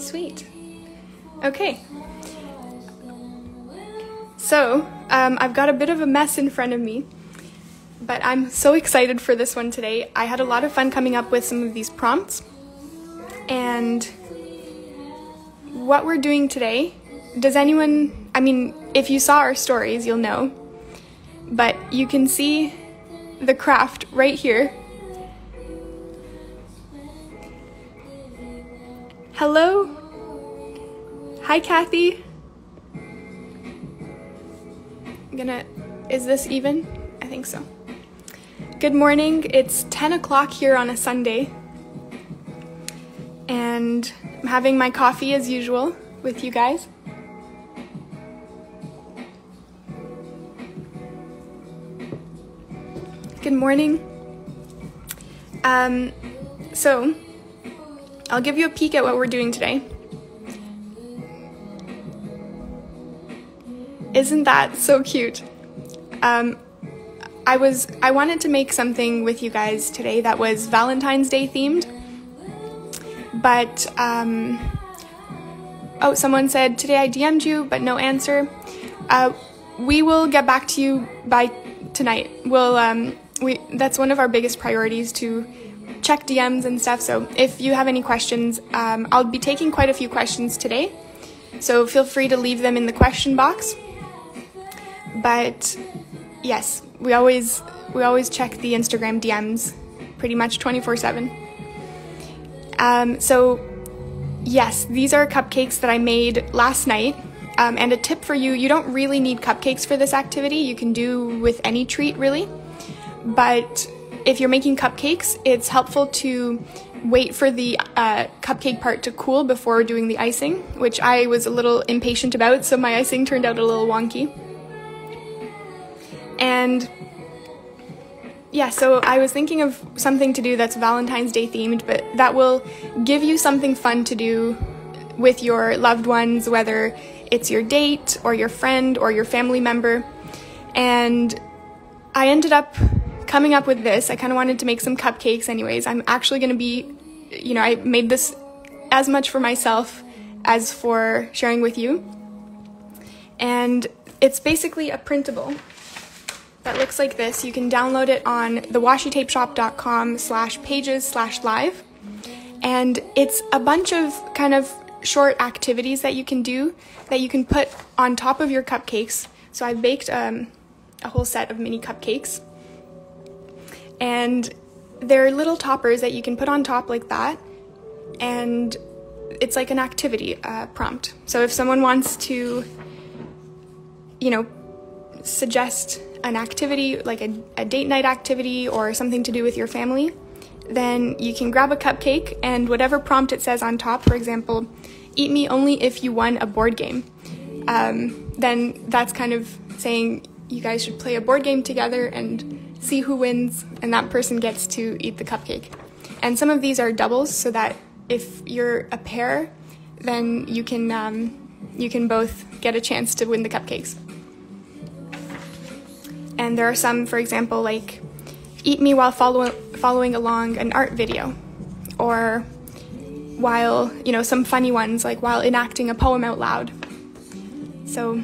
Sweet. Okay. So, I've got a bit of a mess in front of me, but I'm so excited for this one today. I had a lot of fun coming up with some of these prompts, and what we're doing today, if you saw our stories, you'll know, but you can see the craft right here. Hello? Hi, Kathy. Is this even? I think so. Good morning. It's 10 o'clock here on a Sunday, and I'm having my coffee as usual with you guys. Good morning. So I'll give you a peek at what we're doing today. Isn't that so cute? I wanted to make something with you guys today that was Valentine's Day themed, but someone said today I DM'd you but no answer. We will get back to you by tonight. That's one of our biggest priorities, to check DMs and stuff, so if you have any questions, I'll be taking quite a few questions today, so feel free to leave them in the question box. But yes, we always check the Instagram DMs pretty much 24/7. So yes, these are cupcakes that I made last night. And a tip for you, you don't really need cupcakes for this activity. You can do with any treat, really. But if you're making cupcakes, it's helpful to wait for the cupcake part to cool before doing the icing, which I was a little impatient about, so my icing turned out a little wonky. And yeah, so I was thinking of something to do that's Valentine's Day themed, but that will give you something fun to do with your loved ones, whether it's your date or your friend or your family member. And I ended up coming up with this. I kind of wanted to make some cupcakes anyways. I'm actually going to be, I made this as much for myself as for sharing with you. And it's basically a printable that looks like this. You can download it on the washitapeshop.com/pages/live. And it's a bunch of kind of short activities that you can do that you can put on top of your cupcakes. So I baked a whole set of mini cupcakes, and they're little toppers that you can put on top like that, and it's like an activity prompt. So if someone wants to, suggest an activity, like a date night activity or something to do with your family, then you can grab a cupcake and whatever prompt it says on top, for example, eat me only if you won a board game, then that's kind of saying you guys should play a board game together and see who wins, and that person gets to eat the cupcake. And some of these are doubles, so that if you're a pair, then you can both get a chance to win the cupcakes. And there are some, for example, like eat me while following along an art video, or while, some funny ones, like while enacting a poem out loud. So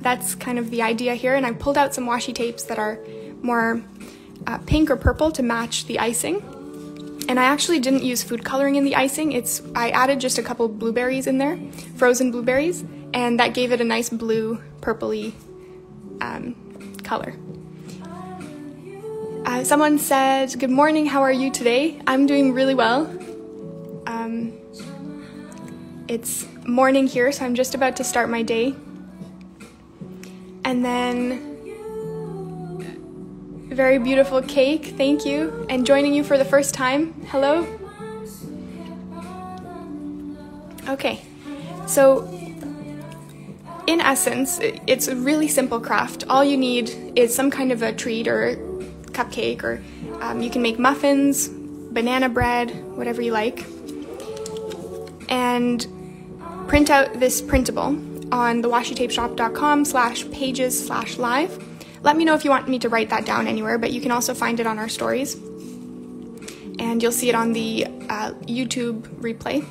that's kind of the idea here, and I pulled out some washi tapes that are more pink or purple to match the icing. And I actually didn't use food coloring in the icing. I added just a couple blueberries in there, frozen blueberries, and that gave it a nice blue, purpley color. Someone said, good morning, how are you today? I'm doing really well. It's morning here, so I'm just about to start my day. And then, very beautiful cake, thank you. And joining you for the first time, hello. Okay, so in essence, it's a really simple craft. All you need is some kind of a treat or a cupcake, or you can make muffins, banana bread, whatever you like. And print out this printable on the washitapeshop.com/pages/live. Let me know if you want me to write that down anywhere, but you can also find it on our stories. And you'll see it on the YouTube replay.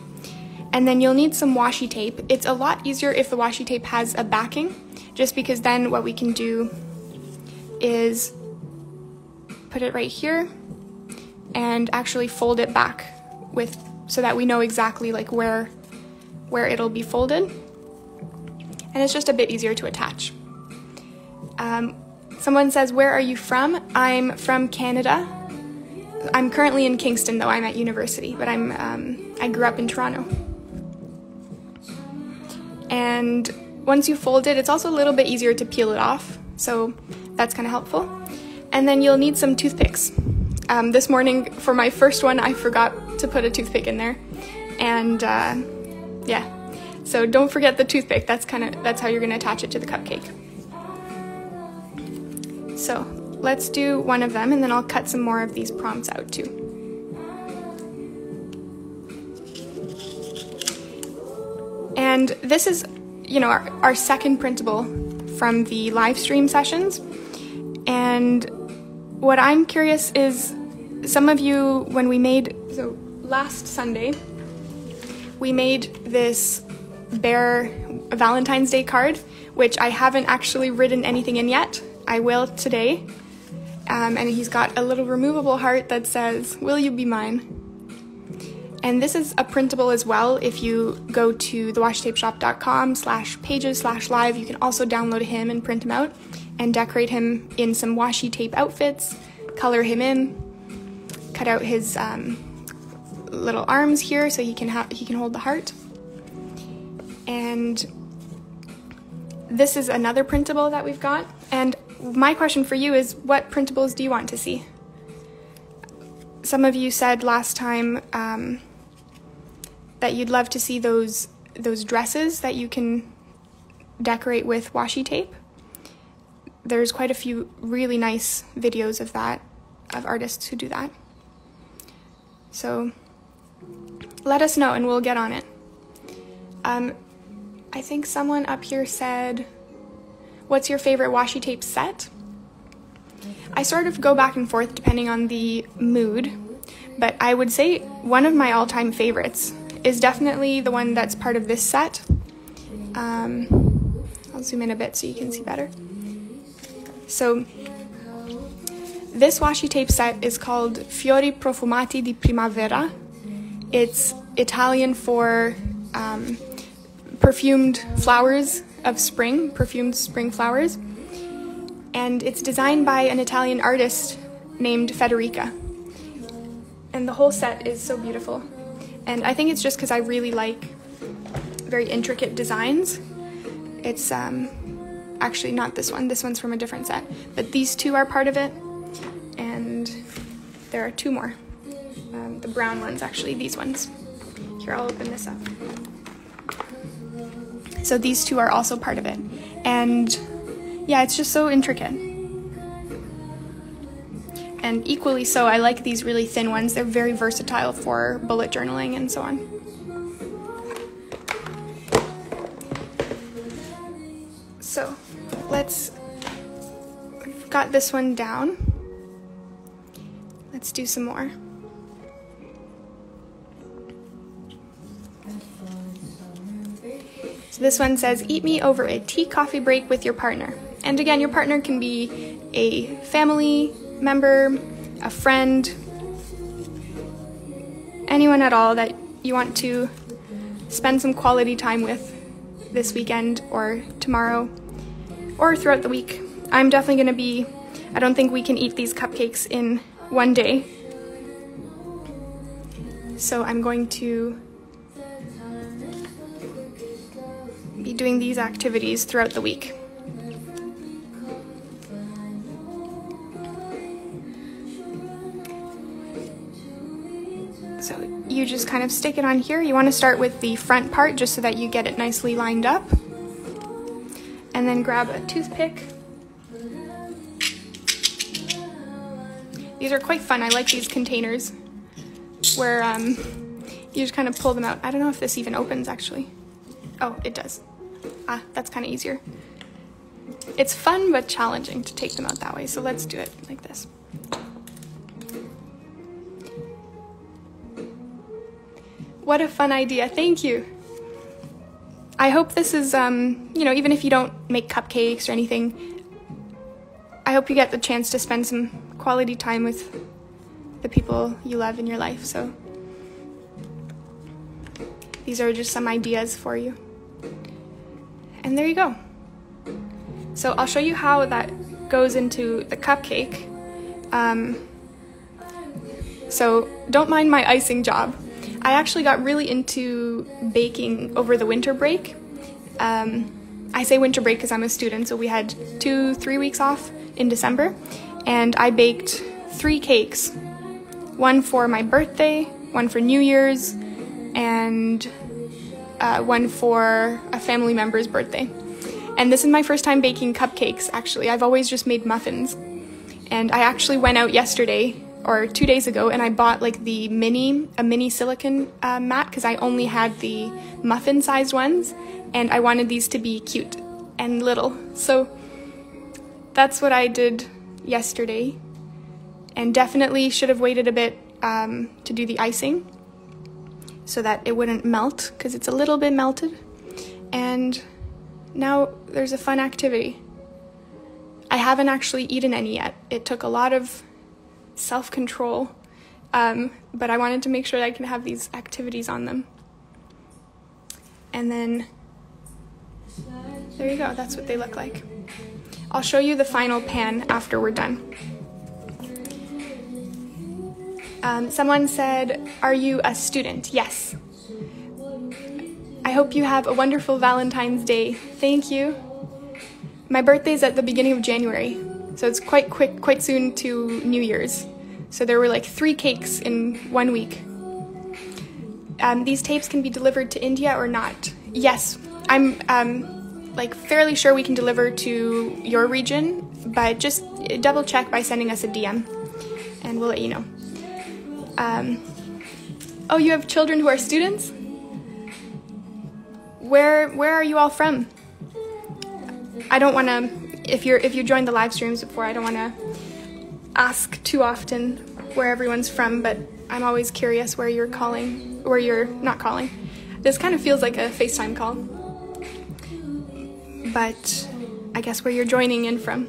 And then you'll need some washi tape. It's a lot easier if the washi tape has a backing, just because then what we can do is put it right here and actually fold it back so that we know exactly like where it'll be folded. And it's just a bit easier to attach. Someone says, where are you from? I'm from Canada. I'm currently in Kingston though, I'm at university, but I grew up in Toronto. And once you fold it, it's also a little bit easier to peel it off, so that's kind of helpful. And then you'll need some toothpicks. This morning, for my first one, I forgot to put a toothpick in there, and yeah, so don't forget the toothpick. That's how you're going to attach it to the cupcake. So let's do one of them, and then I'll cut some more of these prompts out too. And this is, our second printable from the live stream sessions. And what I'm curious is, some of you, so last Sunday, we made this bear Valentine's Day card, which I haven't actually written anything in yet. I will today. And he's got a little removable heart that says, "Will you be mine?" And this is a printable as well. If you go to thewashitapeshop.com/pages/live, you can also download him and print him out and decorate him in some washi tape outfits, color him in, cut out his little arms here so he can hold the heart. And this is another printable that we've got. And my question for you is, what printables do you want to see? Some of you said last time that you'd love to see those dresses that you can decorate with washi tape. There's quite a few really nice videos of that, of artists who do that. So let us know and we'll get on it. I think someone up here said, what's your favorite washi tape set? I sort of go back and forth depending on the mood, but I would say one of my all-time favorites is definitely the one that's part of this set. I'll zoom in a bit so you can see better. So this washi tape set is called Fiori Profumati di Primavera. It's Italian for perfumed flowers of spring, perfumed spring flowers. And it's designed by an Italian artist named Federica. And the whole set is so beautiful. And I think it's just because I really like very intricate designs. It's actually not this one. This one's from a different set. But these two are part of it. And there are two more. The brown ones, actually, these ones. Here, I'll open this up. So these two are also part of it. And yeah, it's just so intricate. And equally so, I like these really thin ones. They're very versatile for bullet journaling and so on. So we've got this one down. Let's do some more. So this one says, eat me over a tea-coffee break with your partner. And again, your partner can be a family member, a friend, anyone at all that you want to spend some quality time with this weekend or tomorrow or throughout the week. I'm definitely going to be, I don't think we can eat these cupcakes in one day. So I'm going to be doing these activities throughout the week. So you just kind of stick it on here. You want to start with the front part just so that you get it nicely lined up. And then grab a toothpick. These are quite fun. I like these containers where you just kind of pull them out. I don't know if this even opens actually. Oh, it does. Ah, that's kind of easier. It's fun but challenging to take them out that way, so let's do it like this. What a fun idea. Thank you. I hope this is, you know, even if you don't make cupcakes or anything, I hope you get the chance to spend some quality time with the people you love in your life. So these are just some ideas for you. And there you go. So I'll show you how that goes into the cupcake. So don't mind my icing job. I actually got really into baking over the winter break. I say winter break because I'm a student, so we had 2-3 weeks off in December, and I baked 3 cakes. One for my birthday, one for New Year's, and one for a family member's birthday. And this is my first time baking cupcakes, actually. I've always just made muffins. And I actually went out yesterday, or 2 days ago, and I bought like a mini silicone mat, because I only had the muffin-sized ones, and I wanted these to be cute and little. So that's what I did yesterday, and definitely should have waited a bit to do the icing so that it wouldn't melt, because it's a little bit melted. And now there's a fun activity. I haven't actually eaten any yet. It took a lot of self-control, but I wanted to make sure that I can have these activities on them. And then there you go, that's what they look like. I'll show you the final pan after we're done. Someone said, are you a student? Yes. I hope you have a wonderful Valentine's Day. Thank you. My birthday's at the beginning of January, so it's quite quick, quite soon to New Year's. So there were like 3 cakes in 1 week. These tapes can be delivered to India or not? Yes, I'm like fairly sure we can deliver to your region, but just double check by sending us a DM and we'll let you know. Oh, you have children who are students? Where are you all from? I don't want to, if you joined the live streams before, I don't want to ask too often where everyone's from, but I'm always curious where you're calling, or you're not calling. This kind of feels like a FaceTime call, but I guess where you're joining in from.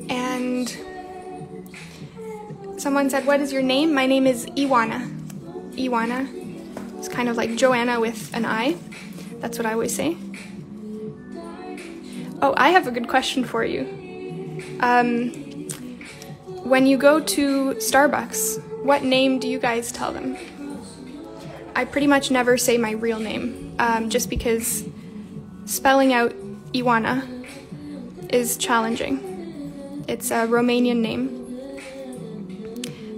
And someone said, what is your name? My name is Ioana. Ioana. It's kind of like Joanna with an I. That's what I always say. Oh, I have a good question for you. When you go to Starbucks, what name do you guys tell them? I pretty much never say my real name, just because spelling out Ioana is challenging. It's a Romanian name.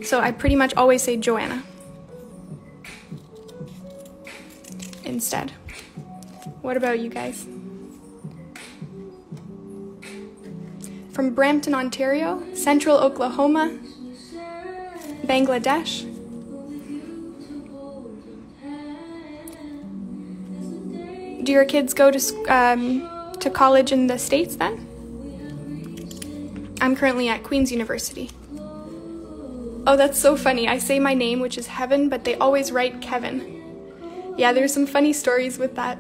So I pretty much always say Joanna instead. What about you guys? From Brampton, Ontario, Central Oklahoma, Bangladesh. Do your kids go to college in the States then? I'm currently at Queen's University. Oh, that's so funny. I say my name, which is Heaven, but they always write Kevin. Yeah, there's some funny stories with that.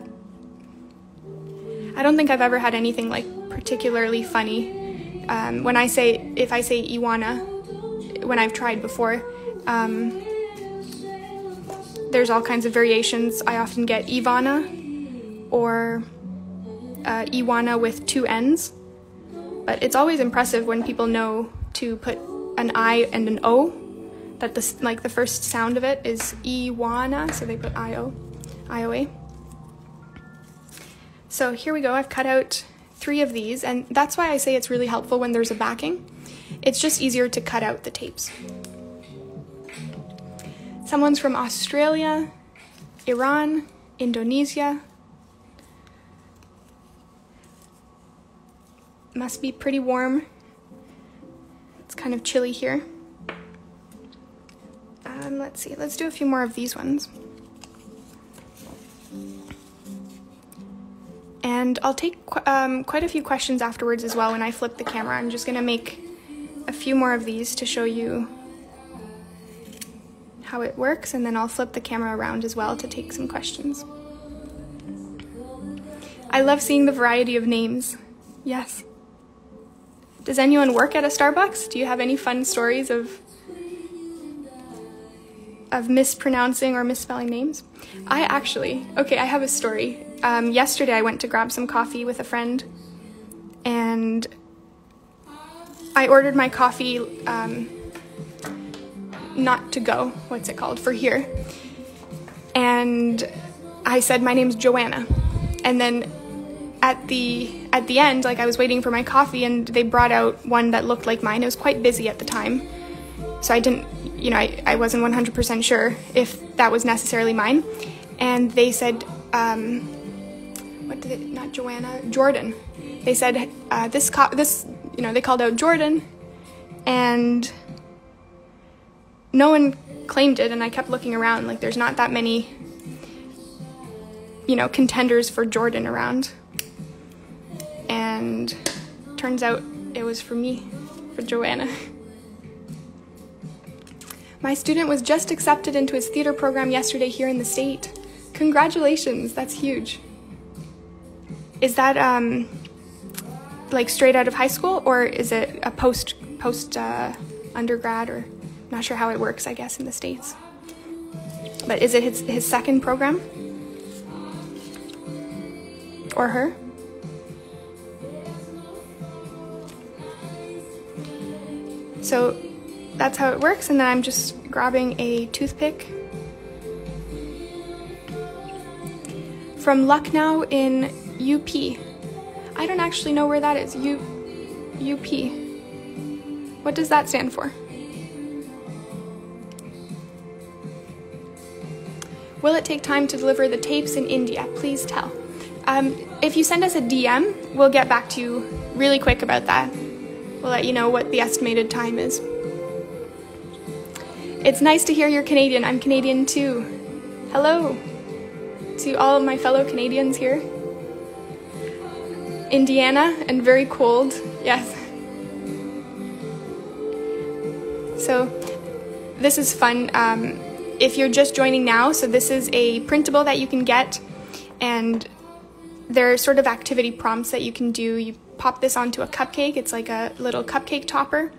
I don't think I've ever had anything like particularly funny. If I say Ioana, when I've tried before, there's all kinds of variations. I often get Ivana or Ioana with 2 N's. But it's always impressive when people know to put an I and an O, that the first sound of it is Ioana, so they put I-O-A. So here we go, I've cut out 3 of these, and that's why I say it's really helpful when there's a backing. It's just easier to cut out the tapes. Someone's from Australia, Iran, Indonesia. Must be pretty warm. It's kind of chilly here. Let's see, let's do a few more of these ones. And I'll take quite a few questions afterwards as well when I flip the camera. I'm just gonna make a few few more of these to show you how it works, and then I'll flip the camera around as well to take some questions. I love seeing the variety of names. Yes. Does anyone work at a Starbucks? Do you have any fun stories of mispronouncing or misspelling names? I have a story. Yesterday I went to grab some coffee with a friend, and I ordered my coffee not to go, for here. And I said, my name's Joanna. And then at the end, like, I was waiting for my coffee, and they brought out one that looked like mine. It was quite busy at the time, so I didn't, I wasn't 100% sure if that was necessarily mine. And they said, not Joanna, Jordan. They said, they called out Jordan, and no one claimed it, and I kept looking around, like, there's not that many, contenders for Jordan around. And turns out it was for me, for Joanna. My student was just accepted into his theater program yesterday here in the state. Congratulations, that's huge. Is that like straight out of high school, or is it a post undergrad, or not sure how it works, I guess, in the States. But is it his second program? Or her? So that's how it works, and then I'm just grabbing a toothpick from Lucknow in UP. I don't actually know where that is. UP. What does that stand for? Will it take time to deliver the tapes in India? Please tell. If you send us a DM, we'll get back to you really quick about that. We'll let you know what the estimated time is. It's nice to hear you're Canadian. I'm Canadian too. Hello to all of my fellow Canadians here. Indiana, and very cold, yes. So this is fun. If you're just joining now, so this is a printable that you can get, and there are sort of activity prompts that you can do. You pop this onto a cupcake. It's like a little cupcake topper,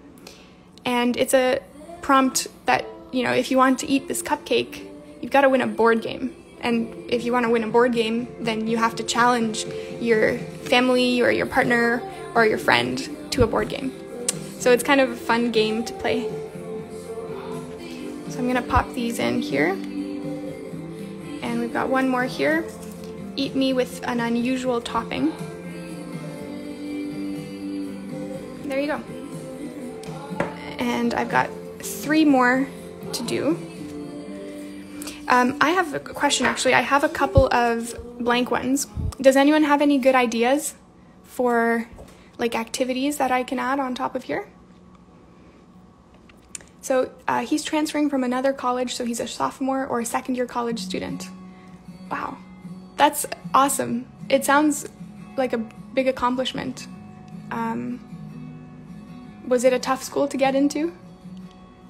and it's a prompt that, if you want to eat this cupcake, you've got to win a board game. And if you want to win a board game, then you have to challenge your family or your partner or your friend to a board game. So it's kind of a fun game to play. So I'm going to pop these in here. And we've got one more here. Eat me with an unusual topping. There you go. And I've got 3 more to do. I have a question, actually. I have a couple of blank ones. Does anyone have any good ideas for activities that I can add on top of here? So he's transferring from another college, so he's a sophomore or a second-year college student. Wow, that's awesome. It sounds like a big accomplishment. Was it a tough school to get into?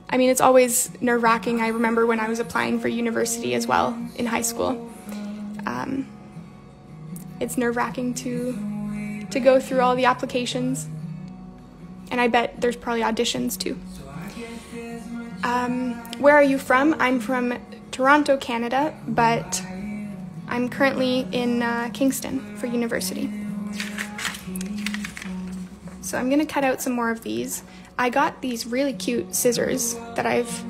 I mean, it's always nerve-wracking. I remember when I was applying for university as well in high school. It's nerve-wracking to go through all the applications, and I bet there's probably auditions too. Where are you from? I'm from Toronto, Canada, but I'm currently in Kingston for university. So I'm going to cut out some more of these. I got these really cute scissors that I've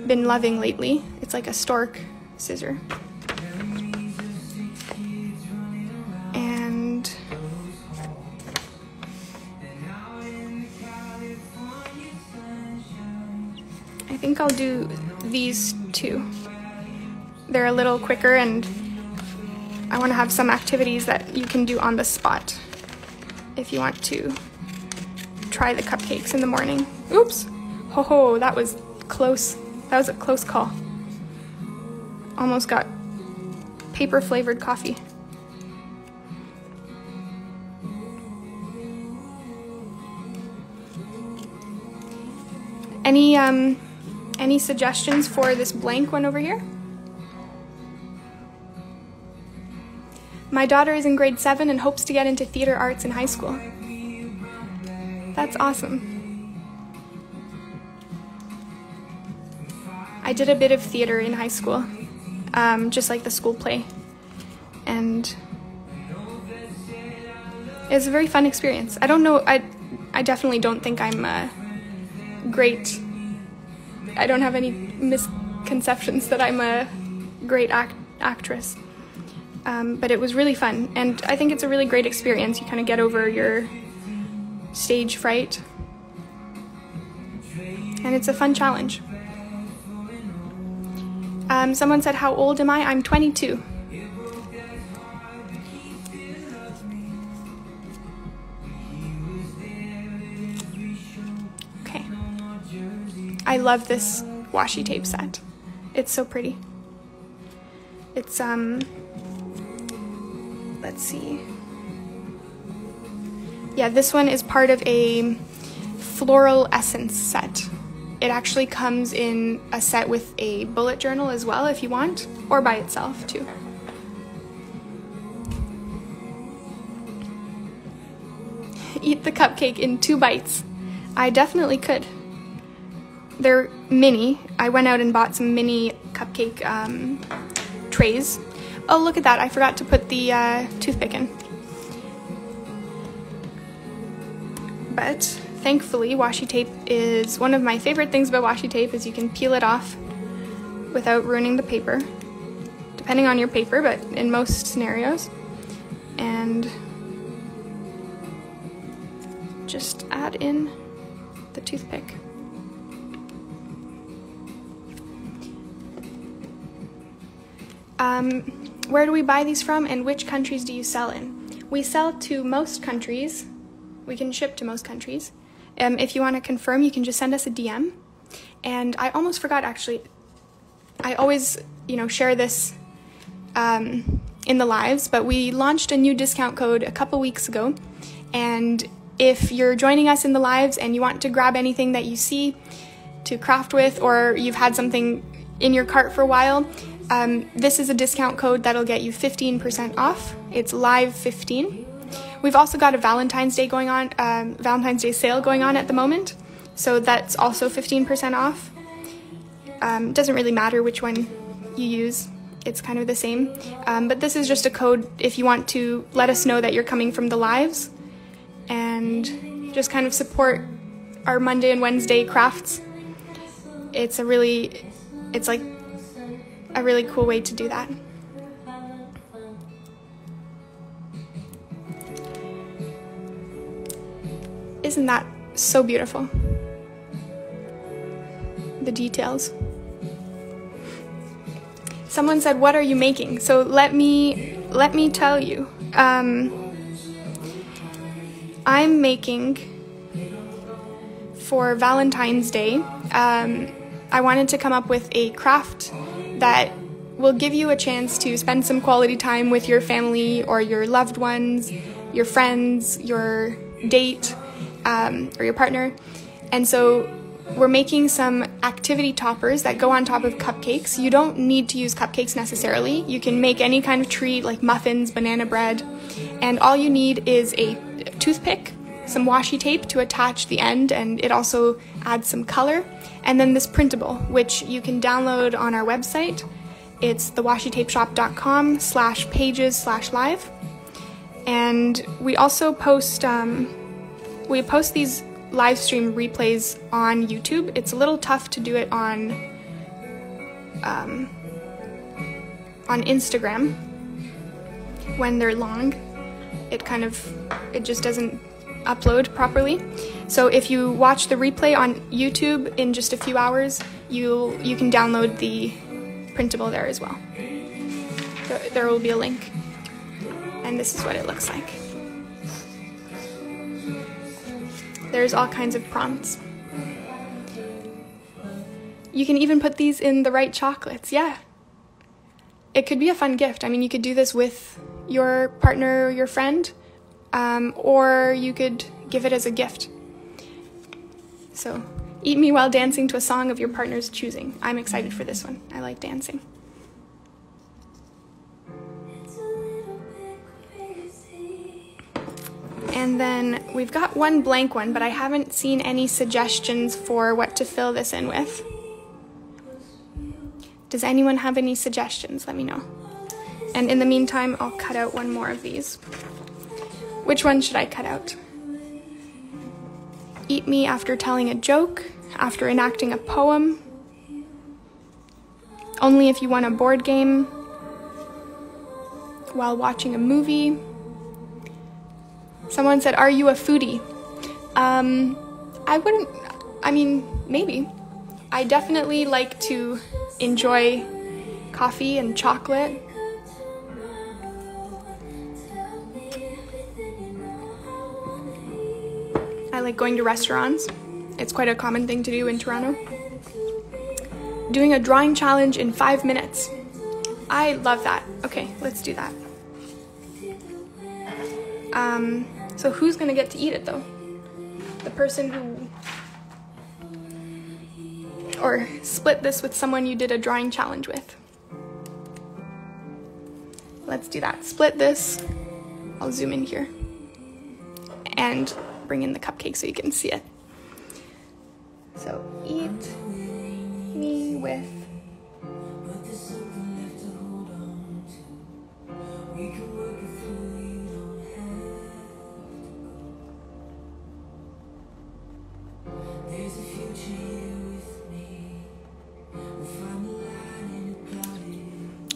been loving lately. It's like a stork scissor. And I think I'll do these 2. They're a little quicker, and I want to have some activities that you can do on the spot if you want to try the cupcakes in the morning. Oops! Ho, that was close. That was a close call. Almost got paper-flavored coffee. Any suggestions for this blank one over here? My daughter is in grade 7 and hopes to get into theater arts in high school. That's awesome. I did a bit of theater in high school, just like the school play, and it was a very fun experience. I don't know, I definitely don't think I'm great. I don't have any misconceptions that I'm a great actress, but it was really fun, and I think it's a really great experience. You kind of get over your stage fright, and it's a fun challenge. Someone said, how old am I? I'm 22. Okay. I love this washi tape set. It's so pretty. It's, let's see. Yeah, this one is part of a floral essence set. It actually comes in a set with a bullet journal as well if you want, or by itself too. Eat the cupcake in 2 bites. I definitely could. They're mini. I went out and bought some mini cupcake trays. Oh, look at that. I forgot to put the toothpick in. But thankfully, washi tape is one of my favorite things about washi tape is you can peel it off without ruining the paper, depending on your paper, but in most scenarios. And just add in the toothpick. Where do we buy these from, and which countries do you sell in? We sell to most countries. We can ship to most countries. If you want to confirm, you can just send us a DM. And I almost forgot, actually. I always, share this in the lives, but we launched a new discount code a couple weeks ago. And if you're joining us in the lives and you want to grab anything that you see to craft with, or you've had something in your cart for a while, this is a discount code that'll get you 15% off. It's live15. We've also got a Valentine's Day going on, Valentine's Day sale going on at the moment, so that's also 15% off. Doesn't really matter which one you use, it's kind of the same. But this is just a code if you want to let us know that you're coming from the lives and just kind of support our Monday and Wednesday crafts. It's like a really cool way to do that. Isn't that so beautiful? The details. Someone said, what are you making? So let me tell you. I'm making, for Valentine's Day, I wanted to come up with a craft that will give you a chance to spend some quality time with your family or your loved ones, your friends, your date, or your partner. And so we're making some activity toppers that go on top of cupcakes. You don't need to use cupcakes necessarily. You can make any kind of treat like muffins, banana bread, and all you need is a toothpick, some washi tape to attach the end, and it also adds some color, and then this printable, which you can download on our website. It's thewashitapeshop.com/pages/live. And we also post these live stream replays on YouTube. It's a little tough to do it on Instagram when they're long. It just doesn't upload properly. So if you watch the replay on YouTube in just a few hours, you can download the printable there as well. There will be a link. And this is what it looks like. There's all kinds of prompts. You can even put these in the right chocolates, yeah. It could be a fun gift. I mean, you could do this with your partner or your friend, or you could give it as a gift. So Eat me while dancing to a song of your partner's choosing. I'm excited for this one. I like dancing. And then we've got one blank one, but I haven't seen any suggestions for what to fill this in with. Does anyone have any suggestions? Let me know. And in the meantime, I'll cut out one more of these. Which one should I cut out? Eat me after telling a joke, after enacting a poem, only if you won a board game, while watching a movie. Someone said, are you a foodie? Maybe. I definitely like to enjoy coffee and chocolate. I like going to restaurants. It's quite a common thing to do in Toronto. Doing a drawing challenge in 5 minutes. I love that. Okay, let's do that. So who's gonna get to eat it though? The person who... Or split this with someone you did a drawing challenge with. Let's do that. Split this. I'll zoom in here. And bring in the cupcake so you can see it. So eat me with...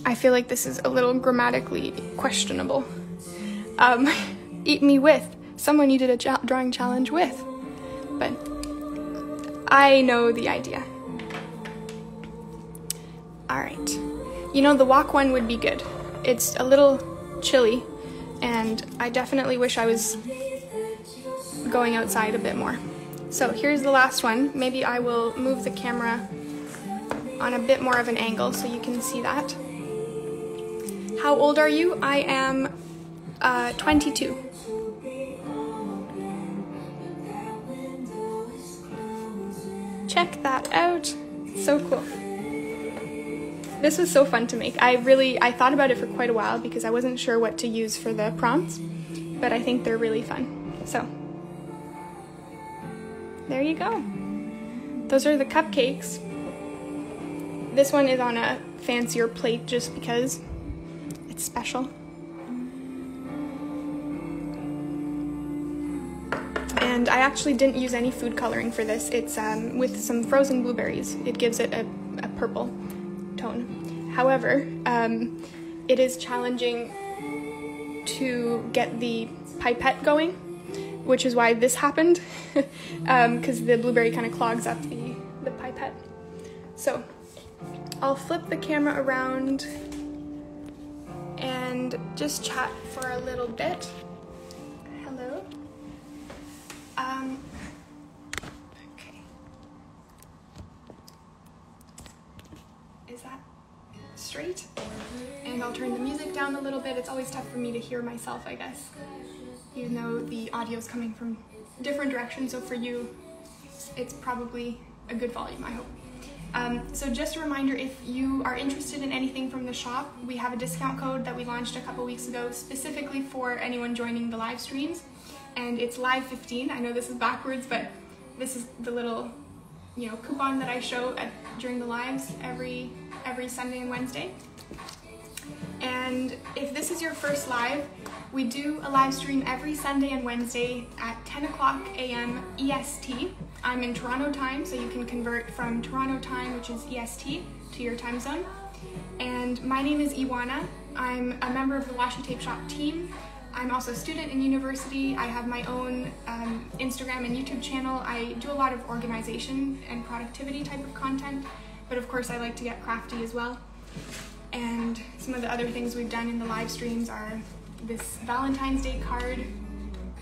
I feel like this is a little grammatically questionable. Eat me with someone you did a drawing challenge with. But I know the idea. Alright. You know, the walk one would be good. It's a little chilly, and I definitely wish I was going outside a bit more. So here's the last one. Maybe I will move the camera on a bit more of an angle so you can see that. How old are you? I am 22. Check that out. So cool. This was so fun to make. I thought about it for quite a while because I wasn't sure what to use for the prompts, but I think they're really fun. So, there you go. Those are the cupcakes. This one is on a fancier plate just because it's special. And I actually didn't use any food coloring for this. It's with some frozen blueberries. It gives it a purple tone. However, it is challenging to get the pipette going, which is why this happened, because the blueberry kind of clogs up the pipette. So I'll flip the camera around and just chat for a little bit. Hello. Okay. Is that straight? And I'll turn the music down a little bit. It's always tough for me to hear myself, I guess, even though the audio is coming from different directions. So for you, it's probably a good volume, I hope. So just a reminder, if you are interested in anything from the shop, we have a discount code that we launched a couple weeks ago specifically for anyone joining the live streams, and it's live15. I know this is backwards, but this is the little, coupon that I show during the lives every Sunday and Wednesday. And if this is your first live, we do a live stream every Sunday and Wednesday at 10 o'clock a.m. EST. I'm in Toronto time, so you can convert from Toronto time, which is EST, to your time zone. And my name is Ioana. I'm a member of the Washi Tape Shop team. I'm also a student in university. I have my own Instagram and YouTube channel. I do a lot of organization and productivity type of content, but of course I like to get crafty as well. And some of the other things we've done in the live streams are this Valentine's Day card,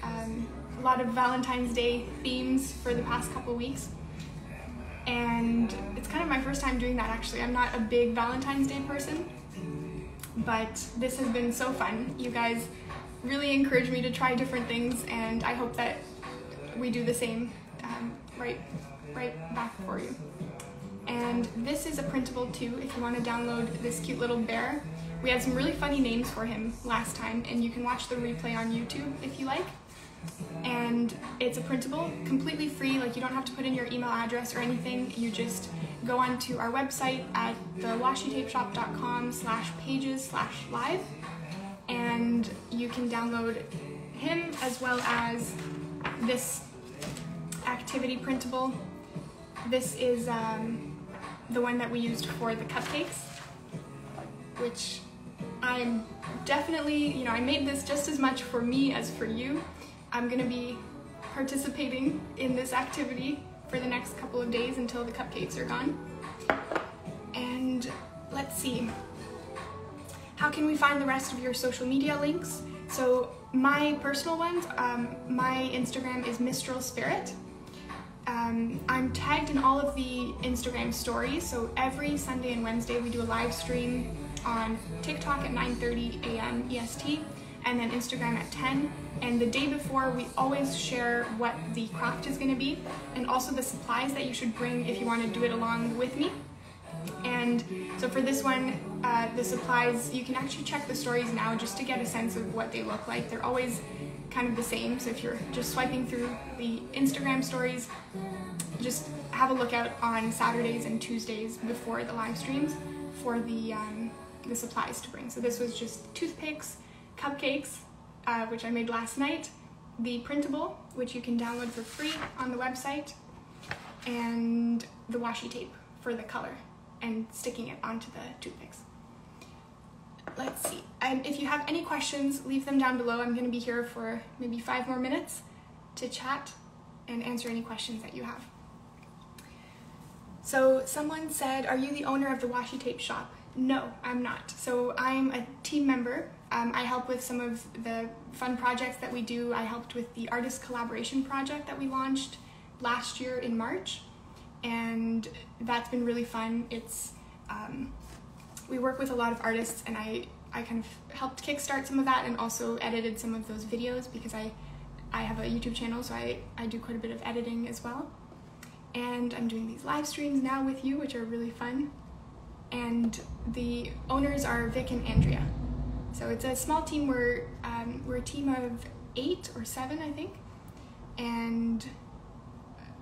a lot of Valentine's Day themes for the past couple weeks. And it's kind of my first time doing that, actually. I'm not a big Valentine's Day person, but this has been so fun. You guys really encourage me to try different things, and I hope that we do the same right right back for you. And this is a printable too, if you want to download this cute little bear. We had some really funny names for him last time, and you can watch the replay on YouTube if you like. And it's a printable, completely free, like you don't have to put in your email address or anything. You just go onto our website at the washitapeshop.com/pages/live, and you can download him as well as this activity printable. This is the one that we used for the cupcakes, which I'm definitely, I made this just as much for me as for you. I'm gonna be participating in this activity for the next couple of days until the cupcakes are gone. And let's see, how can we find the rest of your social media links? So my personal ones, my Instagram is Mistral Spirit. I'm tagged in all of the Instagram stories, so every Sunday and Wednesday we do a live stream on TikTok at 9:30 a.m. EST, and then Instagram at 10. And the day before, we always share what the craft is going to be, and also the supplies that you should bring if you want to do it along with me. And so for this one, the supplies, you can actually check the stories now just to get a sense of what they look like. They're always kind of the same, so if you're just swiping through the Instagram stories, just have a look out on Saturdays and Tuesdays before the live streams for the supplies to bring. So this was just toothpicks, cupcakes, which I made last night, the printable, which you can download for free on the website, and the washi tape for the color and sticking it onto the toothpicks. Let's see, and if you have any questions, leave them down below. I'm going to be here for maybe 5 more minutes to chat and answer any questions that you have. So someone said, are you the owner of the Washi Tape Shop? No, I'm not. So I'm a team member. I help with some of the fun projects that we do. I helped with the artist collaboration project that we launched last year in March, and that's been really fun. It's we work with a lot of artists, and I kind of helped kickstart some of that and also edited some of those videos because I have a YouTube channel, so I do quite a bit of editing as well. And I'm doing these live streams now with you, which are really fun. And the owners are Vic and Andrea. So it's a small team. We're a team of 8 or 7, I think. And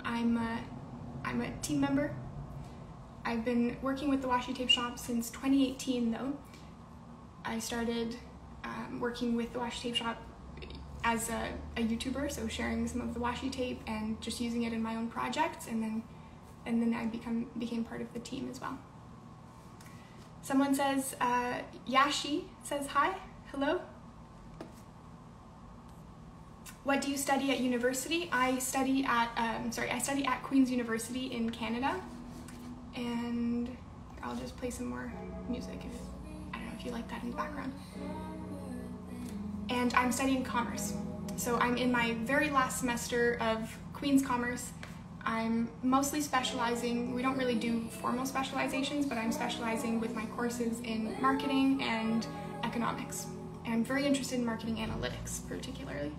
I'm a team member. I've been working with the Washi Tape Shop since 2018, though. I started working with the Washi Tape Shop as a YouTuber, so sharing some of the washi tape and just using it in my own projects, and then I became part of the team as well. Someone says, Yashi says hi, hello. What do you study at university? I study at Queen's University in Canada, and I'll just play some more music. I don't know if you like that in the background. And I'm studying commerce. So I'm in my very last semester of Queen's Commerce. I'm mostly specializing, we don't really do formal specializations, but I'm specializing with my courses in marketing and economics. And I'm very interested in marketing analytics, particularly.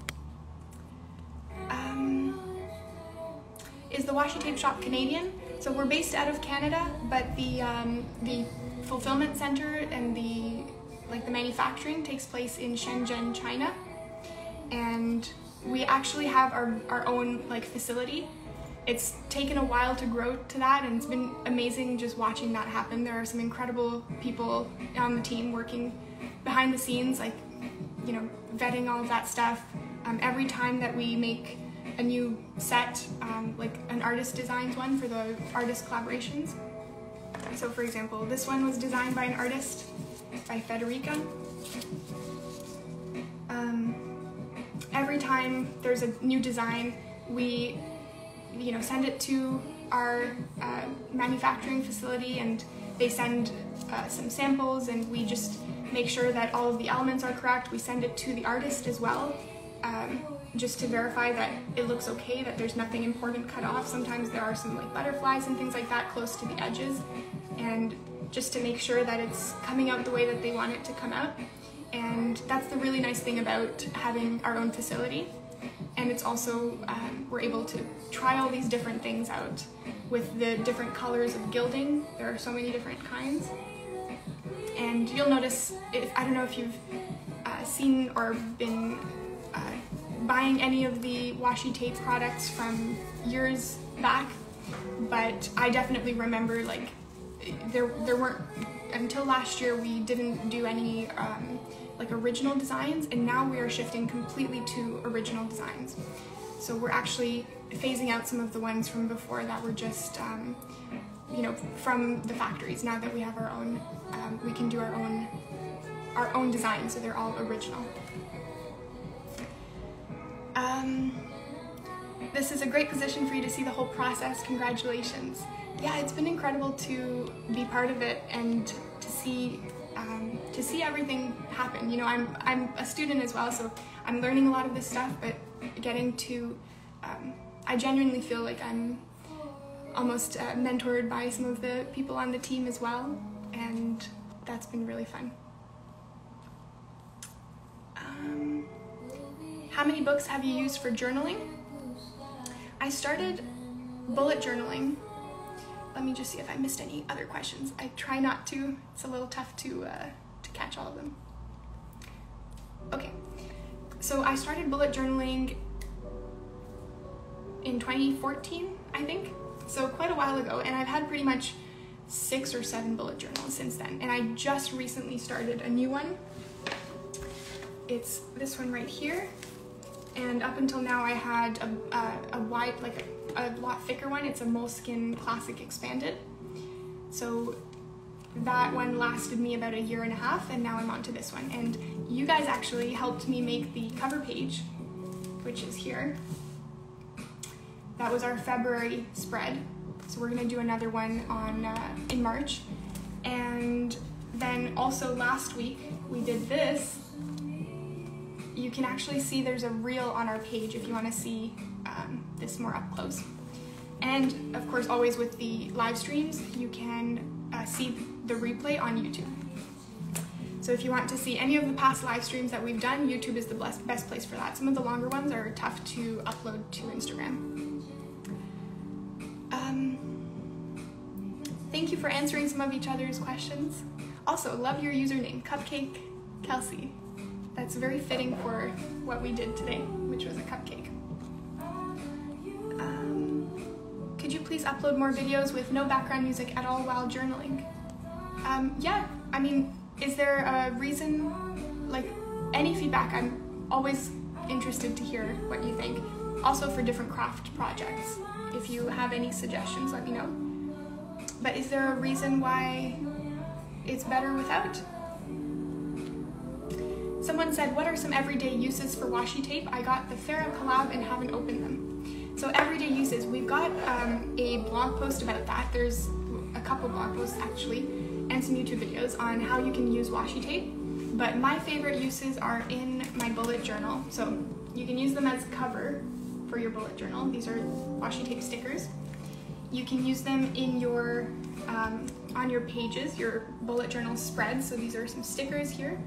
Is the Washi Tape Shop Canadian? So we're based out of Canada, but the fulfillment center and the manufacturing takes place in Shenzhen, China. And we actually have our own facility. It's taken a while to grow to that, and it's been amazing just watching that happen. There are some incredible people on the team working behind the scenes, vetting all of that stuff. Every time that we make a new set, an artist designs one for the artist collaborations. So for example, this one was designed by an artist, by Federica. Every time there's a new design, we send it to our manufacturing facility, and they send some samples, and we just make sure that all of the elements are correct. We send it to the artist as well, just to verify that it looks okay, that there's nothing important cut off. Sometimes there are some butterflies and things like that close to the edges, and just to make sure that it's coming out the way that they want it to come out. And that's the really nice thing about having our own facility. And it's also, we're able to try all these different things out. with the different colors of gilding. There are so many different kinds. And you'll notice, I don't know if you've seen or been buying any of the washi tape products from years back, but I definitely remember like there weren't, until last year we didn't do any like original designs, and now we are shifting completely to original designs. So we're actually phasing out some of the ones from before that were just you know, from the factories. Now that we have our own, we can do our own design, so they're all original. This is a great position for you to see the whole process. Congratulations. Yeah, it's been incredible to be part of it and to see everything happen. You know, I'm a student as well, so I'm learning a lot of this stuff, but getting to, I genuinely feel like I'm almost mentored by some of the people on the team as well, and that's been really fun. How many books have you used for journaling? I started bullet journaling. Let me just see if I missed any other questions. I try not to. It's a little tough to catch all of them. Okay, so I started bullet journaling in 2014, I think. So quite a while ago, and I've had pretty much 6 or 7 bullet journals since then. And I just recently started a new one. It's this one right here. And up until now I had a wide, like a lot thicker one. It's a Moleskine Classic Expanded. So that one lasted me about 1.5 years, and now I'm on to this one. And you guys actually helped me make the cover page, which is here. That was our February spread. So we're gonna do another one on in March. And then also last week we did this. You can actually see there's a reel on our page if you want to see this more up close. And of course, always with the live streams, you can see the replay on YouTube. So if you want to see any of the past live streams that we've done, YouTube is the best place for that. Some of the longer ones are tough to upload to Instagram. Thank you for answering some of each other's questions. Also, love your username, Cupcake Kelsey. That's very fitting for what we did today, which was a cupcake. Could you please upload more videos with no background music at all while journaling? Yeah, I mean, is there a reason, like any feedback? I'm always interested to hear what you think. Also for different craft projects. If you have any suggestions, let me know. But is there a reason why it's better without? Someone said, what are some everyday uses for washi tape? I got the Farrah collab and haven't opened them. So everyday uses, we've got a blog post about that. There's a couple blog posts actually, and some YouTube videos on how you can use washi tape. But my favorite uses are in my bullet journal. So you can use them as cover for your bullet journal. These are washi tape stickers. You can use them in your, on your pages, your bullet journal spreads. So these are some stickers here.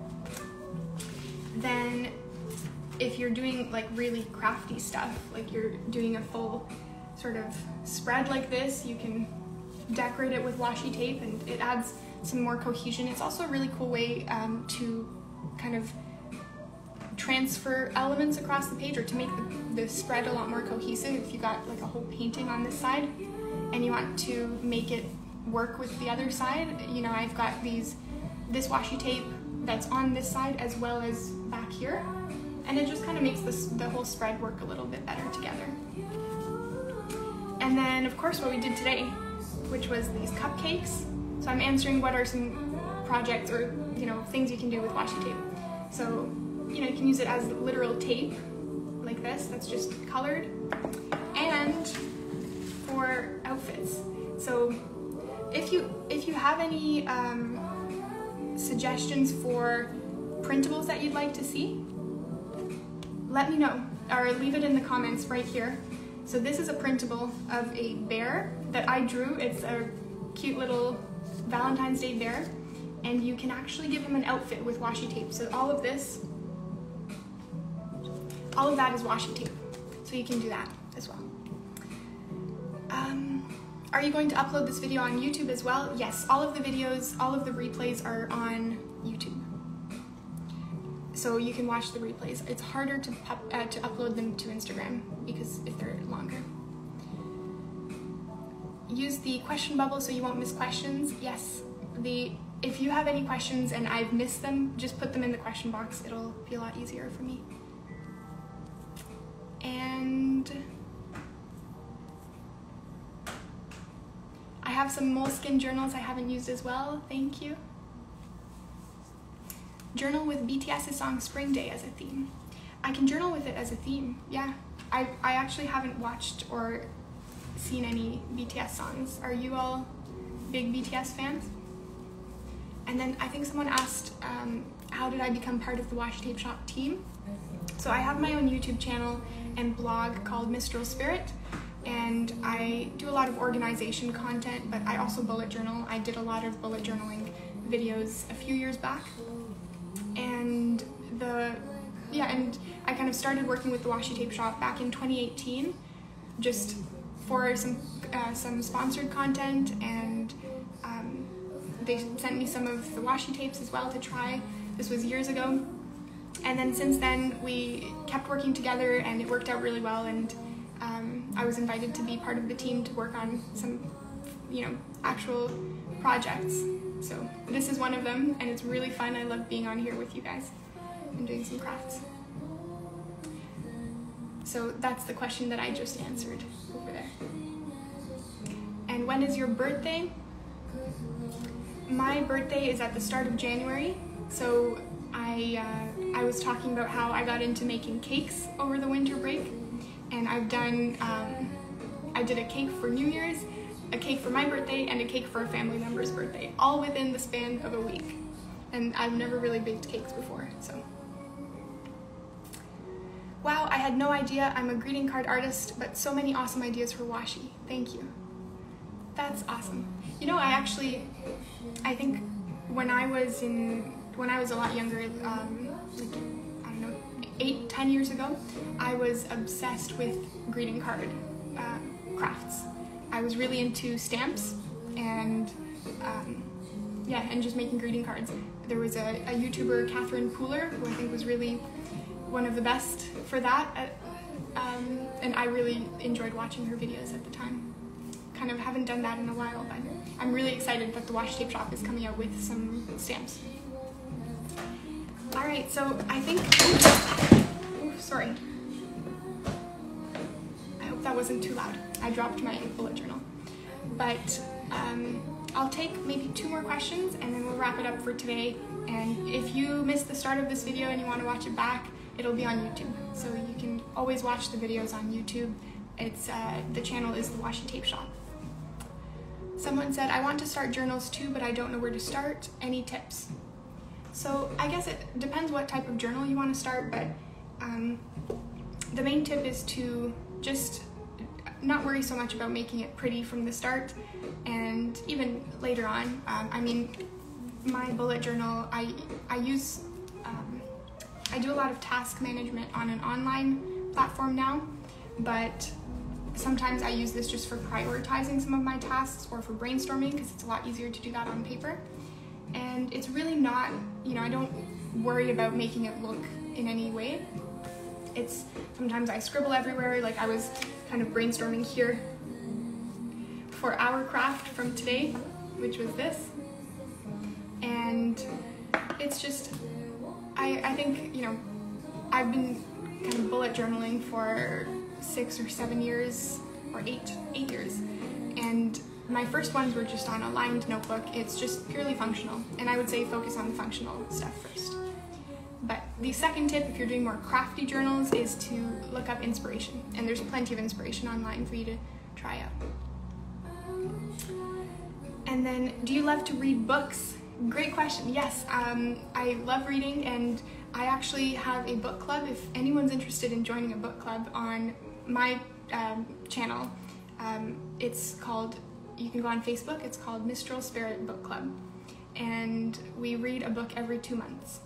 Then if you're doing like really crafty stuff, like you're doing a full sort of spread like this, you can decorate it with washi tape and it adds some more cohesion. It's also a really cool way to kind of transfer elements across the page, or to make the spread a lot more cohesive. If you got like a whole painting on this side and you want to make it work with the other side, you know, I've got this washi tape that's on this side as well as back here, and it just kind of makes the whole spread work a little bit better together. And then of course what we did today, which was these cupcakes. So I'm answering what are some projects or, you know, things you can do with washi tape. So, you know, you can use it as literal tape like this that's just colored, and for outfits. So if you have any suggestions for printables that you'd like to see, let me know, or leave it in the comments right here. So this is a printable of a bear that I drew. It's a cute little Valentine's Day bear, and you can actually give him an outfit with washi tape. So all of that is washi tape, so you can do that as well. Are you going to upload this video on YouTube as well? Yes, all of the videos, all of the replays are on YouTube. So you can watch the replays. It's harder to upload them to Instagram because if they're longer. Use the question bubble so you won't miss questions. Yes, if you have any questions and I've missed them, just put them in the question box. It'll be a lot easier for me. And I have some moleskin journals I haven't used as well. Thank you. Journal with BTS's song Spring Day as a theme. I can journal with it as a theme, yeah. I actually haven't watched or seen any BTS songs. Are you all big BTS fans? And then I think someone asked, how did I become part of the Washi Tape Shop team? So I have my own YouTube channel and blog called Mistral Spirit, and I do a lot of organization content, but I also bullet journal. I did a lot of bullet journaling videos a few years back. And I kind of started working with the Washi Tape Shop back in 2018, just for some sponsored content, and they sent me some of the washi tapes as well to try. This was years ago, and then since then we kept working together, and it worked out really well. And I was invited to be part of the team to work on some, actual projects. So this is one of them, and it's really fun. I love being on here with you guys and doing some crafts. So that's the question that I just answered over there. And when is your birthday? My birthday is at the start of January. So I was talking about how I got into making cakes over the winter break, and I've done, I did a cake for New Year's, a cake for my birthday, and a cake for a family member's birthday, all within the span of a week. And I've never really baked cakes before, so. Wow, I had no idea. I'm a greeting card artist, but so many awesome ideas for washi. Thank you. That's awesome. I think when I was a lot younger, like, I don't know, 8-10 years ago, I was obsessed with greeting card crafts. I was really into stamps and and just making greeting cards. There was a YouTuber, Catherine Pooler, who I think was really one of the best for that, and I really enjoyed watching her videos at the time. Kind of haven't done that in a while, but I'm really excited that the Washi Tape Shop is coming out with some stamps. All right, so I think, sorry. I hope that wasn't too loud. I dropped my bullet journal. But I'll take maybe 2 more questions and then we'll wrap it up for today. And if you missed the start of this video and you want to watch it back, it'll be on YouTube. So you can always watch the videos on YouTube. It's the channel is the Washi Tape Shop. Someone said, I want to start journals too, but I don't know where to start. Any tips? So I guess it depends what type of journal you want to start, but the main tip is to just not worry so much about making it pretty from the start, and even later on. I mean, my bullet journal, I do a lot of task management on an online platform now, but sometimes I use this just for prioritizing some of my tasks or for brainstorming, because it's a lot easier to do that on paper. And it's really not, I don't worry about making it look in any way. It's, sometimes I scribble everywhere, like I was kind of brainstorming here for our craft from today, which was this. And it's just, I think, I've been kind of bullet journaling for 6 or 7 years, or 8 years. And my first ones were just on a lined notebook. It's just purely functional. And I would say focus on the functional stuff first. But the second tip, if you're doing more crafty journals, is to look up inspiration. And there's plenty of inspiration online for you to try out. And then, do you love to read books? Great question. Yes, I love reading, and I actually have a book club. If anyone's interested in joining a book club on my channel, it's called, you can go on Facebook, it's called Mistral Spirit Book Club. And we read a book every 2 months.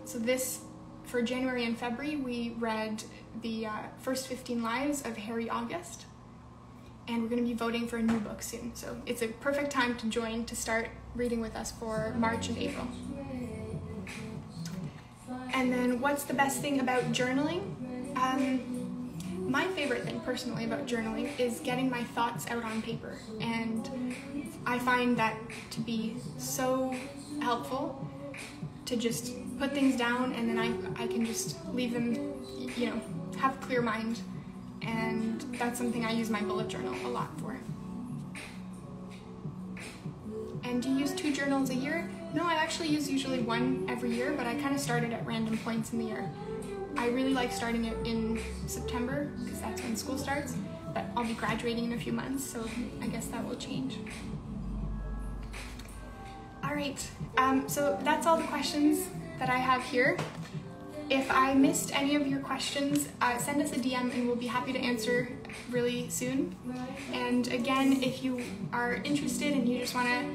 So this, for January and February, we read the first 15 lives of Harry August. and we're going to be voting for a new book soon. So it's a perfect time to join to start reading with us for March and April. And then what's the best thing about journaling? My favorite thing personally about journaling is getting my thoughts out on paper, and I find that to be so helpful to just put things down, and then I can just leave them, you know, have a clear mind, and that's something I use my bullet journal a lot for. And do you use 2 journals a year? No, I actually use usually 1 every year, but I kind of started at random points in the year. I really like starting it in September because that's when school starts, but I'll be graduating in a few months, so I guess that will change. All right, so that's all the questions that I have here. If I missed any of your questions, send us a DM and we'll be happy to answer really soon. And again, if you are interested and you just want to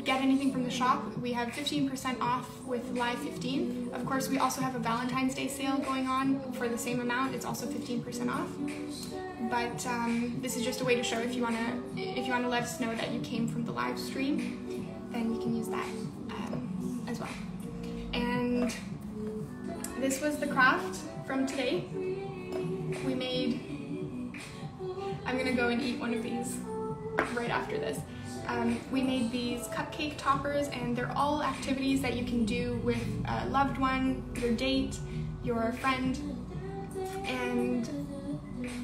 get anything from the shop, we have 15% off with Live 15. Of course, we also have a Valentine's Day sale going on for the same amount. It's also 15% off. But this is just a way to show if you want to let us know that you came from the live stream, then you can use that as well. And this was the craft from today. We made, I'm gonna go and eat one of these right after this. We made these cupcake toppers, and they're all activities that you can do with a loved one, your date, your friend, and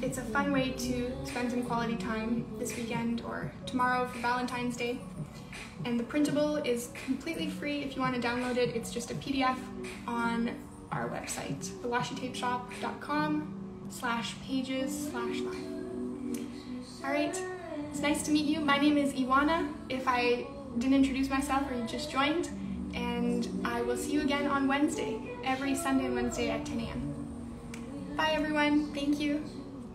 it's a fun way to spend some quality time this weekend or tomorrow for Valentine's Day. And the printable is completely free. If you want to download it, it's just a PDF on our website, thewashitapeshop.com/pages/live. All right. It's nice to meet you. My name is Ioana, if I didn't introduce myself or you just joined, and I will see you again on Wednesday, every Sunday and Wednesday at 10 a.m. Bye everyone, thank you.